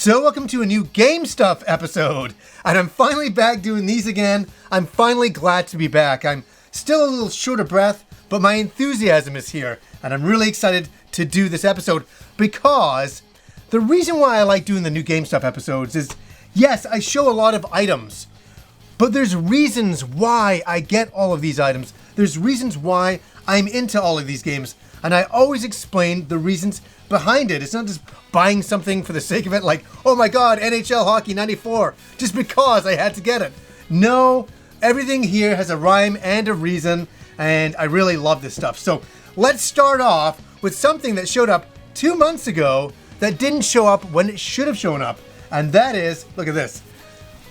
So welcome to a new Game Stuff episode, and I'm finally back doing these again. I'm finally glad to be back. I'm still a little short of breath, but my enthusiasm is here, and I'm really excited to do this episode because the reason why I like doing the new Game Stuff episodes is, yes, I show a lot of items, but there's reasons why I get all of these items. There's reasons why I'm into all of these games, and I always explain the reasons behind it. It's not just buying something for the sake of it, like, oh my god, NHL Hockey 94, just because I had to get it. No, everything here has a rhyme and a reason, and I really love this stuff. So let's start off with something that showed up 2 months ago that didn't show up when it should have shown up, and that is, look at this,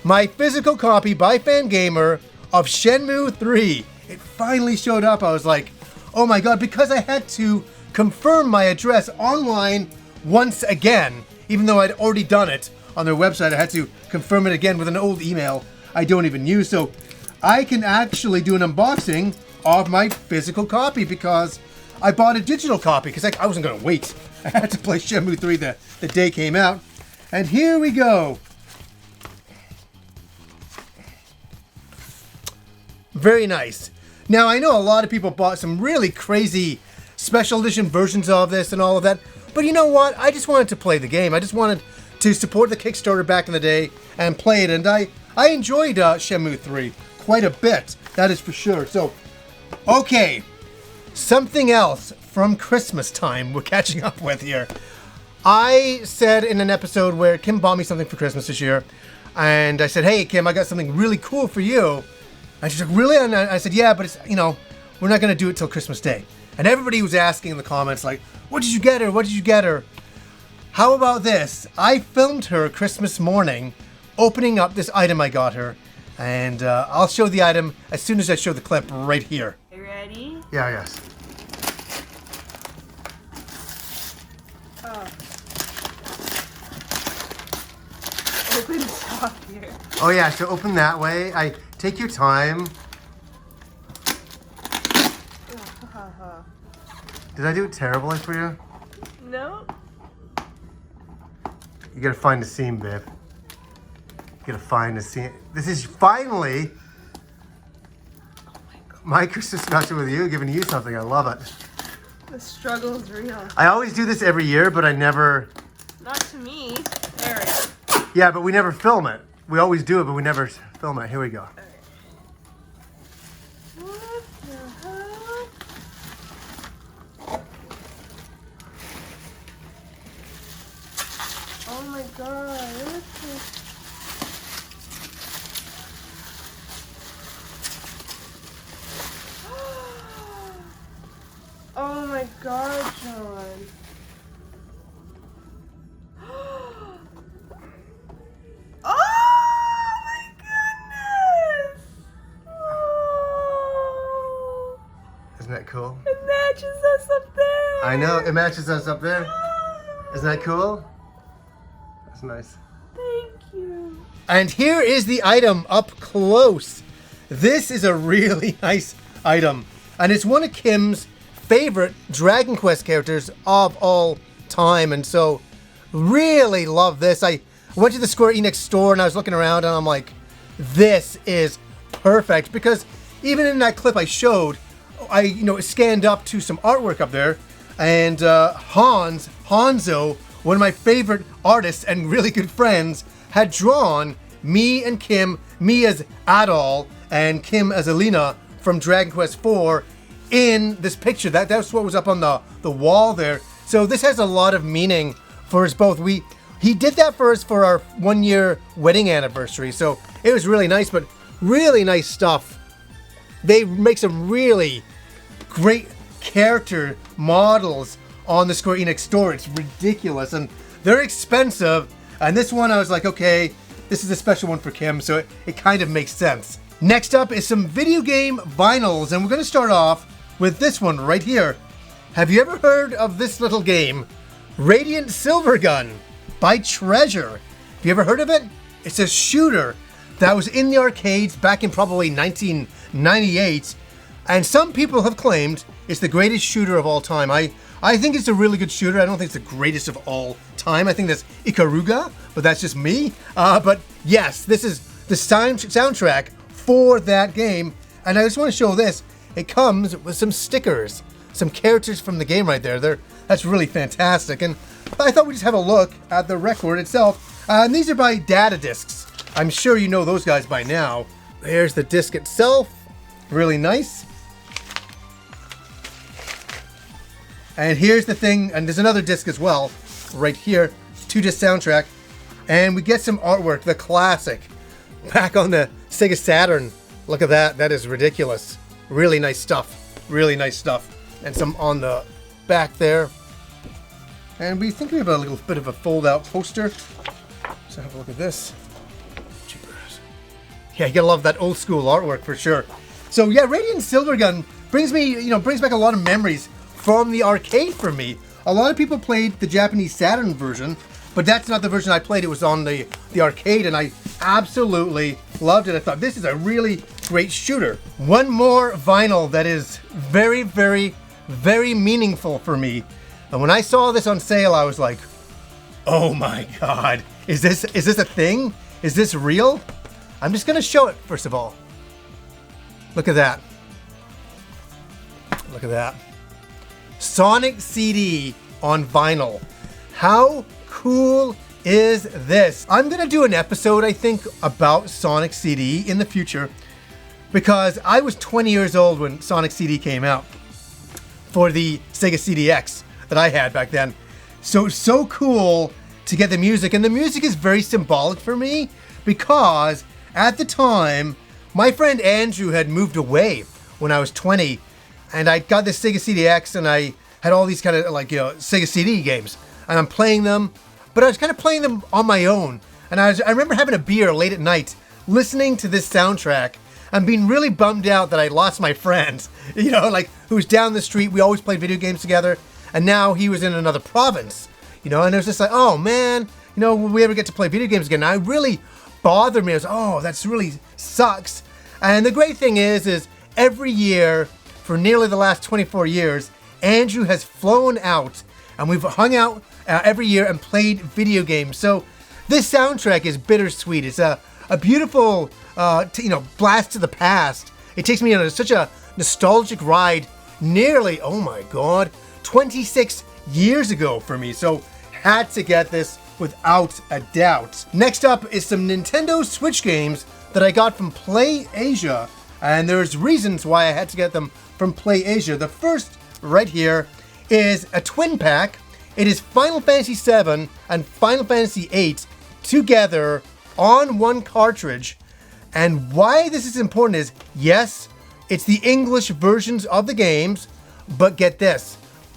my physical copy by Fangamer of Shenmue III. It finally showed up. I was like, oh my god, because I had to confirm my address online once again, even though I'd already done it on their website. I had to confirm it again with an old email I don't even use. So I can actually do an unboxing of my physical copy because I bought a digital copy because I wasn't going to wait. I had to play Shenmue III the day it came out. And here we go. Very nice. Now, I know a lot of people bought some really crazy special edition versions of this and all of that, but you know what? I just wanted to play the game. I just wanted to support the Kickstarter back in the day and play it, and I enjoyed Shenmue 3 quite a bit, that is for sure. So, okay, something else from Christmas time we're catching up with here. I said in an episode where Kim bought me something for Christmas this year, and I said, hey Kim, I got something really cool for you. And she's like, really? And I said, yeah, but it's, you know, we're not going to do it till Christmas Day. And everybody was asking in the comments, like, what did you get her? What did you get her? How about this? I filmed her Christmas morning opening up this item I got her. And I'll show the item as soon as I show the clip right here. You ready? Yeah, yes. Oh. Open top here. Oh yeah, so open that way. Take your time. Did I do it terribly for you? No. You gotta find the seam, babe. You gotta find the seam. This is finally my Christmas special with you, giving you something. I love it. The struggle is real. I always do this every year, but I never... Not to me. There it is. Yeah, but we never film it. We always do it, but we never film it. Here we go. Okay. What the hell? Oh my god, look at this. Oh my god, John. Oh my goodness! Oh. Isn't that cool? It matches us up there. I know, it matches us up there. Isn't that cool? That's nice. Thank you. And here is the item up close. This is a really nice item. And it's one of Kim's favorite Dragon Quest characters of all time. And so, really love this. I went to the Square Enix store and I was looking around and I'm like, this is perfect. Because even in that clip I showed, I scanned up to some artwork up there. And Hanzo, one of my favorite artists and really good friends, had drawn me and Kim, me as Adol and Kim as Alina from Dragon Quest IV in this picture. That's what was up on the wall there. So this has a lot of meaning for us both. He did that for us for our 1 year wedding anniversary. So it was really nice, but really nice stuff. They make some really great character models on the Square Enix store. It's ridiculous and they're expensive. And this one I was like, okay, this is a special one for Kim, so it kind of makes sense. Next up is some video game vinyls, and we're going to start off with this one right here. Have you ever heard of this little game, Radiant Silvergun by Treasure? Have you ever heard of it? It's a shooter that was in the arcades back in probably 1998, and some people have claimed it's the greatest shooter of all time. I think it's a really good shooter. I don't think it's the greatest of all time. time. I think that's Ikaruga, but that's just me. But yes, this is the soundtrack for that game. And I just want to show this. It comes with some stickers, some characters from the game right there. That's really fantastic. And I thought we'd just have a look at the record itself. And these are by Data Discs. I'm sure you know those guys by now. There's the disc itself. Really nice. And here's the thing, and there's another disc as well, right here, 2-disc soundtrack. And we get some artwork, the classic, back on the Sega Saturn. Look at that, that is ridiculous. Really nice stuff, really nice stuff. And some on the back there. And we think we have a little bit of a fold-out poster. So have a look at this. Jeepers. Yeah, you gotta love that old school artwork for sure. So yeah, Radiant Silvergun brings back a lot of memories from the arcade for me. A lot of people played the Japanese Saturn version, but that's not the version I played. It was on the arcade, and I absolutely loved it. I thought, this is a really great shooter. One more vinyl that is very, very, very meaningful for me. And when I saw this on sale, I was like, oh my God, is this a thing? Is this real? I'm just gonna show it first of all. Look at that. Look at that. Sonic CD on vinyl. How cool is this? I'm gonna do an episode, I think, about Sonic CD in the future, because I was 20 years old when Sonic CD came out for the Sega CDX that I had back then. So cool to get the music, and the music is very symbolic for me because at the time my friend Andrew had moved away when I was 20, and I got this Sega CDX, and I had all these kind of Sega CD games, and I'm playing them, but I was kind of playing them on my own. And I remember having a beer late at night, listening to this soundtrack, and being really bummed out that I lost my friend, who was down the street. We always played video games together, and now he was in another province, and it was just like, oh man, will we ever get to play video games again? And it really bothered me. I was, oh, that's really sucks. And the great thing is every year, for nearly the last 24 years, Andrew has flown out, and we've hung out every year and played video games. So this soundtrack is bittersweet. It's a beautiful, blast to the past. It takes me on such a nostalgic ride, nearly, oh my God, 26 years ago for me. So had to get this without a doubt. Next up is some Nintendo Switch games that I got from Play Asia, and there's reasons why I had to get them from Play Asia. The first right here is a twin pack. It is Final Fantasy VII and Final Fantasy VIII together on one cartridge. And why this is important is, yes, it's the English versions of the games, but get this,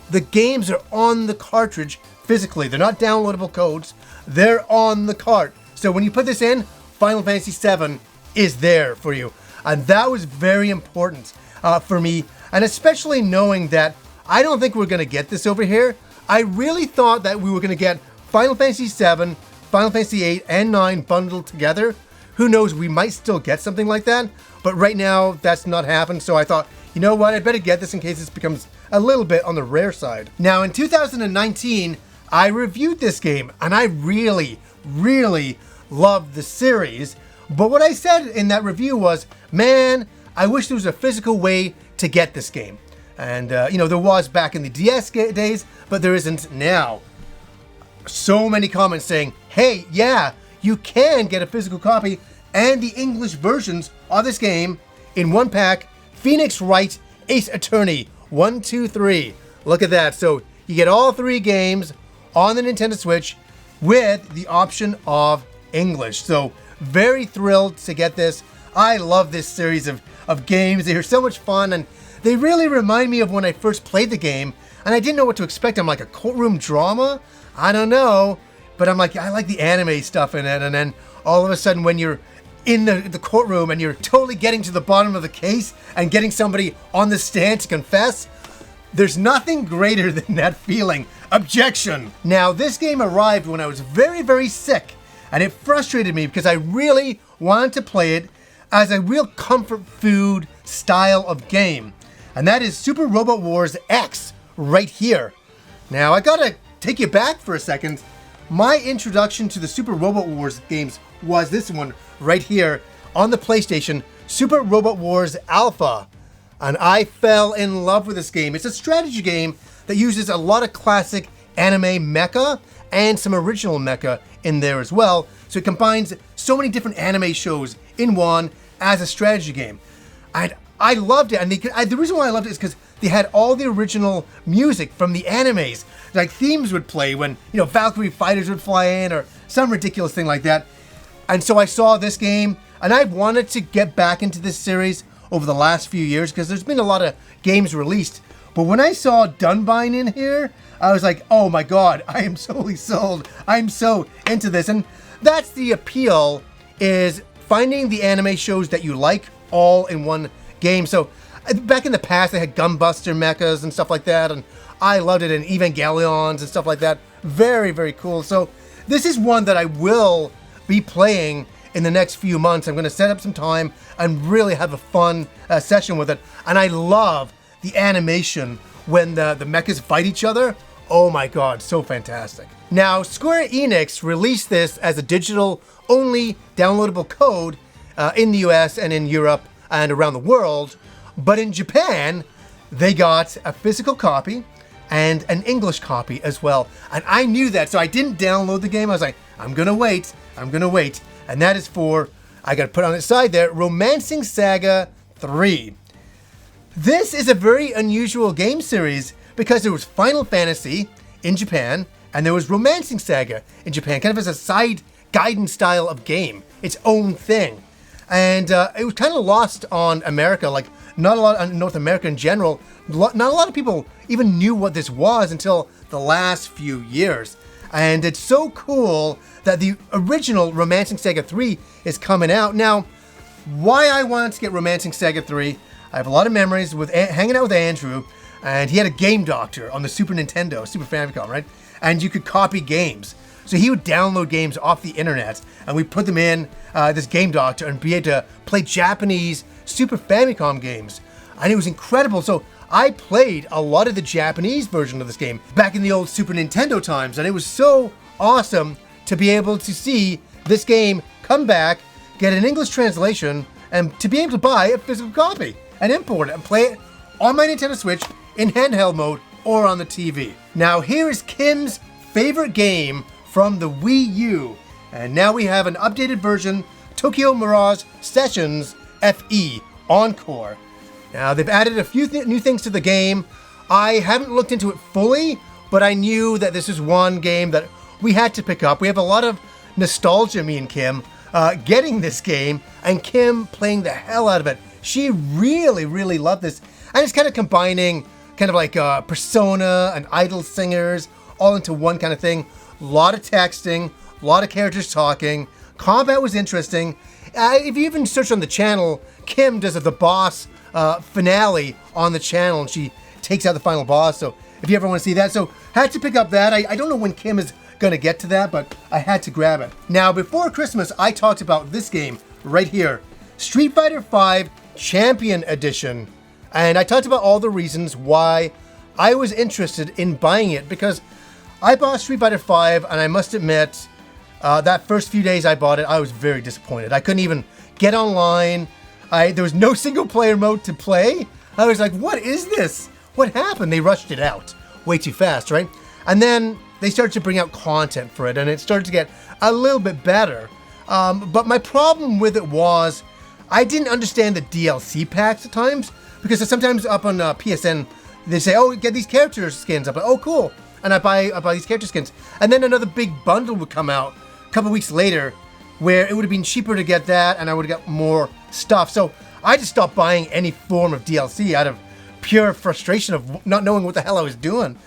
the games are on the cartridge physically. They're not downloadable codes, they're on the cart. So when you put this in, Final Fantasy VII is there for you. And that was very important for me, and especially knowing that I don't think we're going to get this over here. I really thought that we were going to get Final Fantasy VII, Final Fantasy VIII, and 9 bundled together. Who knows, we might still get something like that, but right now that's not happened, so I thought, you know what, I'd better get this in case this becomes a little bit on the rare side. Now in 2019, I reviewed this game, and I really, really loved the series, but what I said in that review was, man, I wish there was a physical way to get this game. And, there was back in the DS days, but there isn't now. So many comments saying, hey, yeah, you can get a physical copy and the English versions of this game in one pack. Phoenix Wright, Ace Attorney, 1, 2, 3. Look at that. So you get all 3 games on the Nintendo Switch with the option of English. So very thrilled to get this. I love this series of games. They're so much fun, and they really remind me of when I first played the game, and I didn't know what to expect. I'm like, a courtroom drama? I don't know. But I'm like, I like the anime stuff in it, and then all of a sudden when you're in the courtroom and you're totally getting to the bottom of the case and getting somebody on the stand to confess, there's nothing greater than that feeling. Objection! Now, this game arrived when I was very, very sick, and it frustrated me because I really wanted to play it as a real comfort food style of game. And that is Super Robot Wars X right here. Now, I gotta take you back for a second. my introduction to the Super Robot Wars games was this one right here on the PlayStation, Super Robot Wars Alpha. And I fell in love with this game. It's a strategy game that uses a lot of classic anime mecha and some original mecha in there as well. So it combines so many different anime shows in one as a strategy game. And I loved it. And the reason why I loved it is because they had all the original music from the animes. Like themes would play when, Valkyrie fighters would fly in or some ridiculous thing like that. And so I saw this game and I wanted to get back into this series over the last few years because there's been a lot of games released. But when I saw Dunbine in here, I was like, oh my God, I am totally sold. I'm so into this. And that's the appeal, is finding the anime shows that you like all in one game. So back in the past, they had Gunbuster mechas and stuff like that. And I loved it, and Evangelions and stuff like that. Very, very cool. So this is one that I will be playing in the next few months. I'm going to set up some time and really have a fun session with it. And I love the animation when the mechas fight each other. Oh my God, so fantastic. Now, Square Enix released this as a digital-only downloadable code in the US and in Europe and around the world. But in Japan, they got a physical copy and an English copy as well. And I knew that, so I didn't download the game. I was like, I'm gonna wait. And that is for, I gotta put on its side there, Romancing Saga 3. This is a very unusual game series because there was Final Fantasy in Japan and there was Romancing Saga in Japan, kind of as a side guidance style of game, its own thing. And it was kind of lost on America, like not a lot on North America in general. Not a lot of people even knew what this was until the last few years. And it's so cool that the original Romancing Saga 3 is coming out. Now, why I wanted to get Romancing Saga 3, I have a lot of memories with hanging out with Andrew, and he had a game doctor on the Super Nintendo, Super Famicom, right? And you could copy games. So he would download games off the internet, and we put them in this game doctor and be able to play Japanese Super Famicom games. And it was incredible. So I played a lot of the Japanese version of this game back in the old Super Nintendo times, and it was so awesome to be able to see this game come back, get an English translation, and to be able to buy a physical copy and import it and play it on my Nintendo Switch in handheld mode or on the TV. Now here is Kim's favorite game from the Wii U, and now we have an updated version, Tokyo Mirage Sessions FE Encore. Now they've added a few new things to the game. I haven't looked into it fully, but I knew that this is one game that we had to pick up. We have a lot of nostalgia, me and Kim, getting this game, and Kim playing the hell out of it. She really, really loved this. And it's kind of combining kind of like Persona and Idol Singers all into one kind of thing. A lot of texting, a lot of characters talking. Combat was interesting. If you even search on the channel, Kim does the boss finale on the channel, and she takes out the final boss. So if you ever want to see that, so had to pick up that. I don't know when Kim is going to get to that, but I had to grab it. Now, before Christmas, I talked about this game right here, Street Fighter V Champion Edition. And I talked about all the reasons why I was interested in buying it, because I bought Street Fighter V, and I must admit, that first few days I bought it, I was very disappointed. I couldn't even get online. There was no single player mode to play. I was like, what is this? What happened? They rushed it out way too fast, right? And then they started to bring out content for it, and it started to get a little bit better. But my problem with it was I didn't understand the DLC packs at times, because sometimes up on PSN, they say, oh, get these character skins. I'm like, oh, cool. And I buy these character skins. And then another big bundle would come out a couple weeks later where it would have been cheaper to get that, and I would have got more stuff. So I just stopped buying any form of DLC out of pure frustration of not knowing what the hell I was doing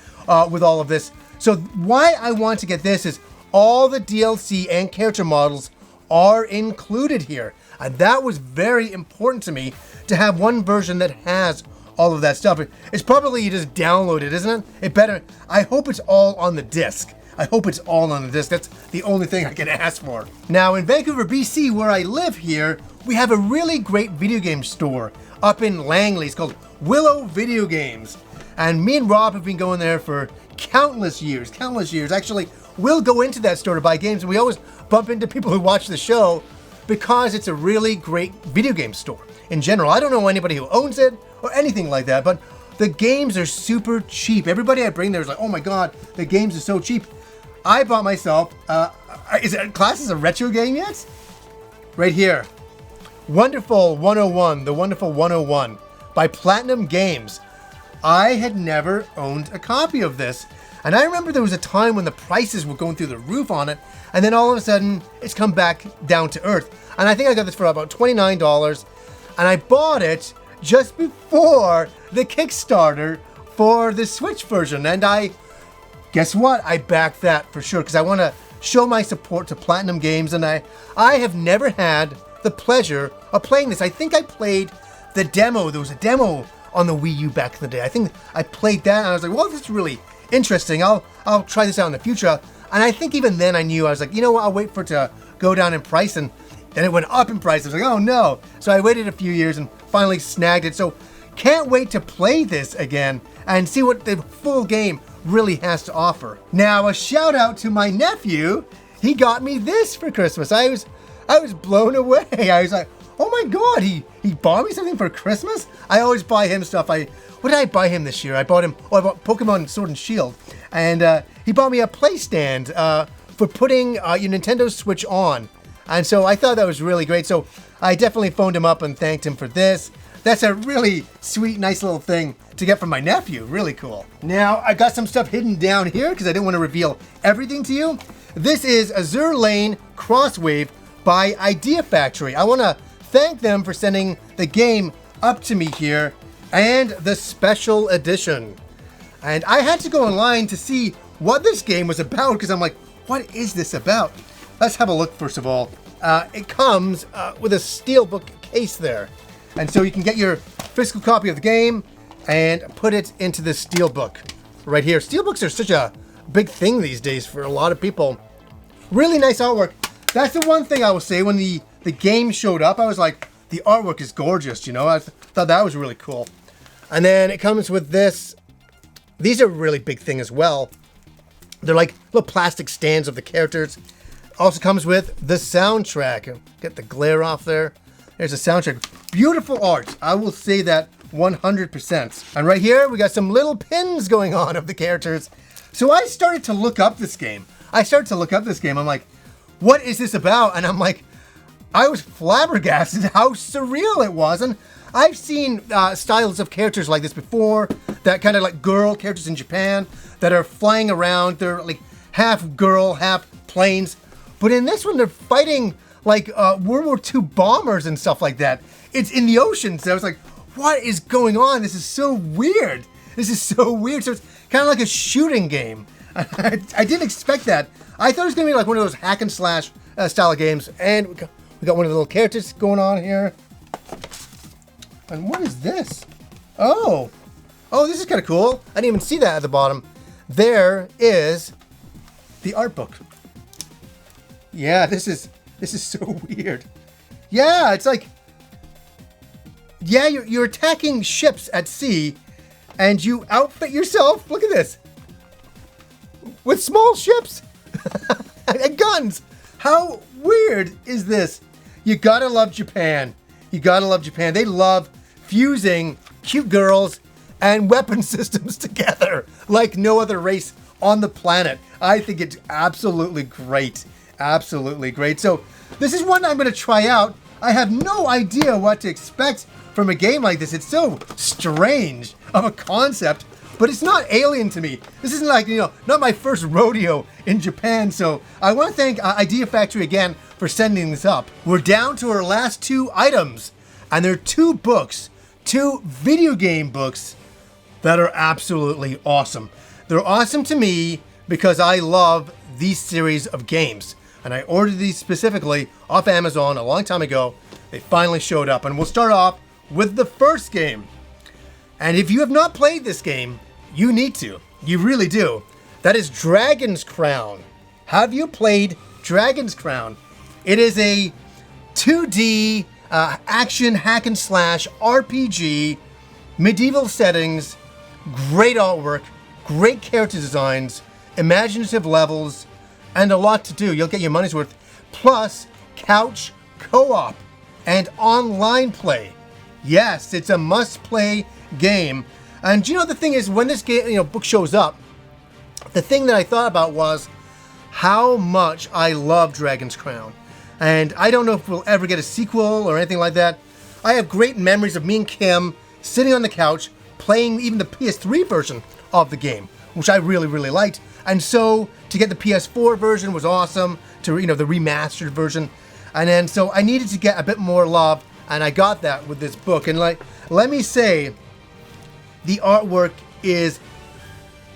with all of this. So why I want to get this is all the DLC and character models are included here. And that was very important to me, to have one version that has all of that stuff. It's probably you just download it, isn't it? It better, I hope it's all on the disc. I hope it's all on the disc. That's the only thing I can ask for. Now in Vancouver, BC, where I live here, we have a really great video game store up in Langley. It's called Willow Video Games. And me and Rob have been going there for countless years. Actually, will go into that store to buy games, and we always bump into people who watch the show because it's a really great video game store in general. I don't know anybody who owns it or anything like that, but the games are super cheap. Everybody I bring there is like, oh my God, the games are so cheap. I bought myself, is it classed as a retro game yet? Right here. Wonderful 101, The Wonderful 101 by Platinum Games. I had never owned a copy of this. And I remember there was a time when the prices were going through the roof on it, and then all of a sudden, it's come back down to earth. And I think I got this for about $29, and I bought it just before the Kickstarter for the Switch version. And guess what? I backed that for sure, because I want to show my support to Platinum Games, and I have never had the pleasure of playing this. I think I played the demo. There was a demo on the Wii U back in the day. I think I played that, and I was like, well, this is really interesting. I'll try this out in the future. And I think even then I knew, I was like, you know what, I'll wait for it to go down in price. And then it went up in price. I was like, oh no. So I waited a few years and finally snagged it. So can't wait to play this again and see what the full game really has to offer. Now, a shout out to my nephew. He got me this for Christmas. I was blown away. I was like, oh my God, he bought me something for Christmas? I always buy him stuff. What did I buy him this year? I bought Pokemon Sword and Shield. And he bought me a play stand for putting your Nintendo Switch on. And so I thought that was really great. So I definitely phoned him up and thanked him for this. That's a really sweet, nice little thing to get from my nephew. Really cool. Now, I got some stuff hidden down here because I didn't want to reveal everything to you. This is Azure Lane Crosswave by Idea Factory. I want to thank them for sending the game up to me here, and the special edition. And I had to go online to see what this game was about, because I'm like, what is this about? Let's have a look first of all. It comes with a steelbook case there. And so you can get your physical copy of the game and put it into the steelbook right here. Steelbooks are such a big thing these days for a lot of people. Really nice artwork. That's the one thing I will say. When the game showed up, I was like, the artwork is gorgeous, you know? I thought that was really cool. And then it comes with this. These are a really big thing as well. They're like little plastic stands of the characters. Also comes with the soundtrack. Get the glare off there. There's a soundtrack. Beautiful art. I will say that 100%. And right here, we got some little pins going on of the characters. So I started to look up this game. I'm like, what is this about? And I'm like, I was flabbergasted how surreal it was. And I've seen styles of characters like this before, that kind of like girl characters in Japan that are flying around. They're like half girl, half planes. But in this one, they're fighting like World War II bombers and stuff like that. It's in the ocean. So I was like, what is going on? This is so weird. So it's kind of like a shooting game. I didn't expect that. I thought it was going to be like one of those hack and slash style of games. And we got one of the little characters going on here. And what is this? Oh, this is kind of cool. I didn't even see that at the bottom. There is the art book. Yeah, this is so weird. Yeah, it's like, yeah, you're attacking ships at sea, and you outfit yourself. Look at this. With small ships and guns. How weird is this? You gotta love Japan. They love fusing cute girls and weapon systems together like no other race on the planet. I think it's absolutely great. So this is one I'm going to try out. I have no idea what to expect from a game like this. It's so strange of a concept, but it's not alien to me. This isn't like, not my first rodeo in Japan. So I want to thank Idea Factory again for sending this up. We're down to our last two items, and they're two video game books that are absolutely awesome. They're awesome to me because I love these series of games. And I ordered these specifically off Amazon a long time ago. They finally showed up. And we'll start off with the first game. And if you have not played this game, you need to. You really do. That is Dragon's Crown. Have you played Dragon's Crown? It is a 2D action hack and slash RPG, medieval settings, great artwork, great character designs, imaginative levels, and a lot to do. You'll get your money's worth. Plus, couch co-op and online play. Yes, it's a must-play game. And you know, the thing is, when this game, book shows up, the thing that I thought about was how much I love Dragon's Crown. And I don't know if we'll ever get a sequel or anything like that. I have great memories of me and Kim sitting on the couch playing even the PS3 version of the game, which I really, really liked. And so to get the PS4 version was awesome, to the remastered version. And then so I needed to get a bit more love, and I got that with this book. And let me say, the artwork is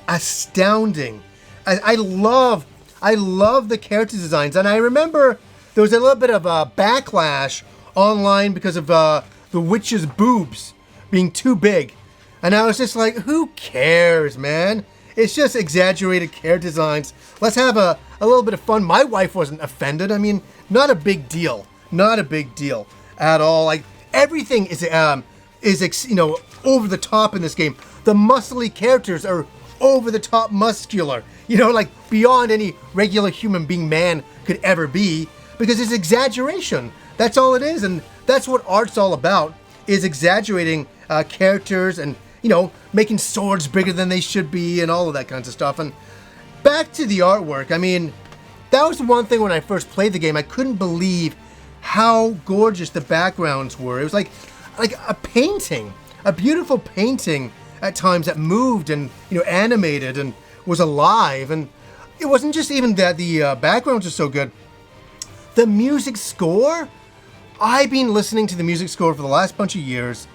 astounding. I love the character designs, and I remember there was a little bit of a backlash online because of the witch's boobs being too big. And I was just like, who cares, man? It's just exaggerated character designs. Let's have a little bit of fun. My wife wasn't offended. I mean, not a big deal. Not a big deal at all. Like, everything is over the top in this game. The muscly characters are over the top muscular. Like beyond any regular human being man could ever be, because it's exaggeration. That's all it is, and that's what art's all about, is exaggerating characters and, making swords bigger than they should be and all of that kinds of stuff. And back to the artwork, I mean, that was the one thing when I first played the game. I couldn't believe how gorgeous the backgrounds were. It was like a painting, a beautiful painting at times that moved and, animated and was alive. And it wasn't just even that the backgrounds are so good. The music score, I've been listening to the music score for the last bunch of years,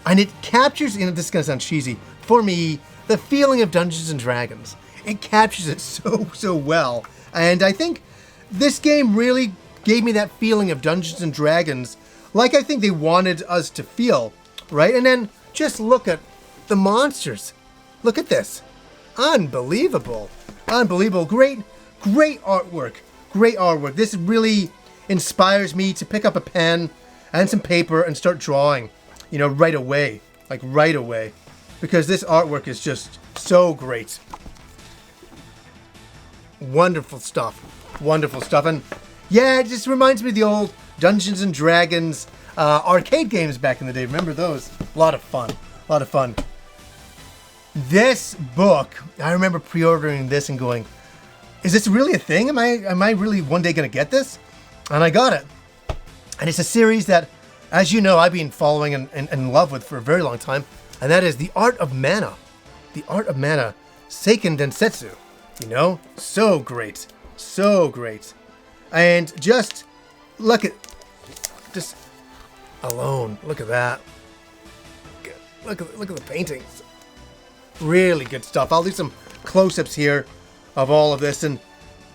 and it captures, this is going to sound cheesy, for me, the feeling of Dungeons & Dragons. It captures it so well. And I think this game really gave me that feeling of Dungeons & Dragons, like I think they wanted us to feel, right? And then just look at the monsters. Look at this. Unbelievable. Unbelievable. Great artwork. Great artwork. This really inspires me to pick up a pen and some paper and start drawing, right away. Like right away. Because this artwork is just so great. Wonderful stuff. Wonderful stuff. And yeah, it just reminds me of the old Dungeons & Dragons arcade games back in the day. Remember those? A lot of fun. A lot of fun. This book, I remember pre-ordering this and going, is this really a thing? Am I really one day going to get this? And I got it. And it's a series that, as you know, I've been following and in love with for a very long time. And that is The Art of Mana. The Art of Mana. Seiken Densetsu. So great. So great. And just look at, just alone, look at that. Look at the paintings. Really good stuff. I'll do some close-ups here of all of this, and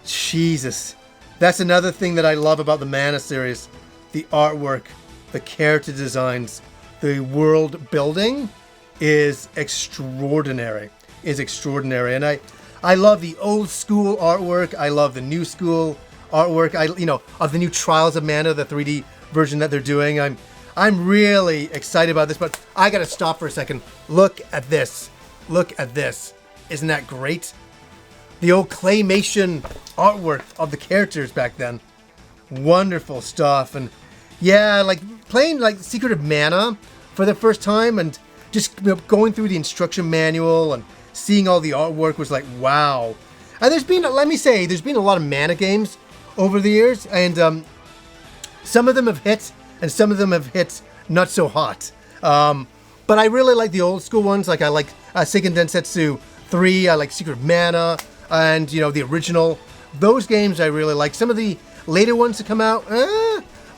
Jesus, that's another thing that I love about the Mana series. The artwork, the character designs, the world building is extraordinary. And I love the old school artwork. I love the new school artwork. Of the new Trials of Mana, the 3D version that they're doing. I'm really excited about this, but I gotta stop for a second. Look at this. Look at this. Isn't that great? The old claymation artwork of the characters back then. Wonderful stuff. And yeah, like playing like Secret of Mana for the first time and just going through the instruction manual and seeing all the artwork was like, wow. And there's been a lot of Mana games over the years, and some of them have hit and some of them have hit not so hot. But I really like the old school ones. Like I like Seiken Densetsu 3, I like Secret of Mana, and the original. Those games I really like. Some of the later ones to come out,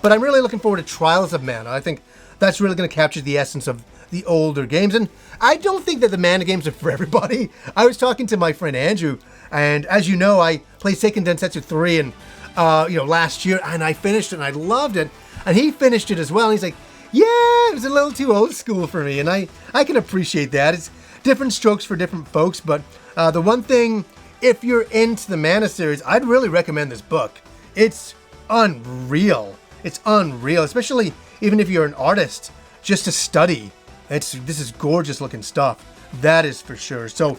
but I'm really looking forward to Trials of Mana. I think that's really going to capture the essence of the older games. And I don't think that the Mana games are for everybody. I was talking to my friend Andrew, and as you know, I played Seiken Densetsu 3 and last year, and I finished it and I loved it. And he finished it as well. And he's like, yeah, it was a little too old school for me. And I can appreciate that. It's different strokes for different folks. But the one thing, if you're into the Mana series, I'd really recommend this book. It's unreal. It's unreal, especially even if you're an artist, just to study. This is gorgeous looking stuff. That is for sure. So,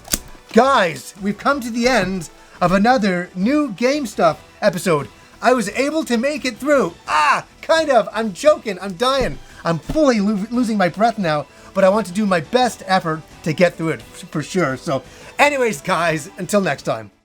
guys, we've come to the end of another new game stuff episode. I was able to make it through. Kind of. I'm joking. I'm dying. I'm fully losing my breath now, but I want to do my best effort to get through it for sure. So anyways, guys, until next time.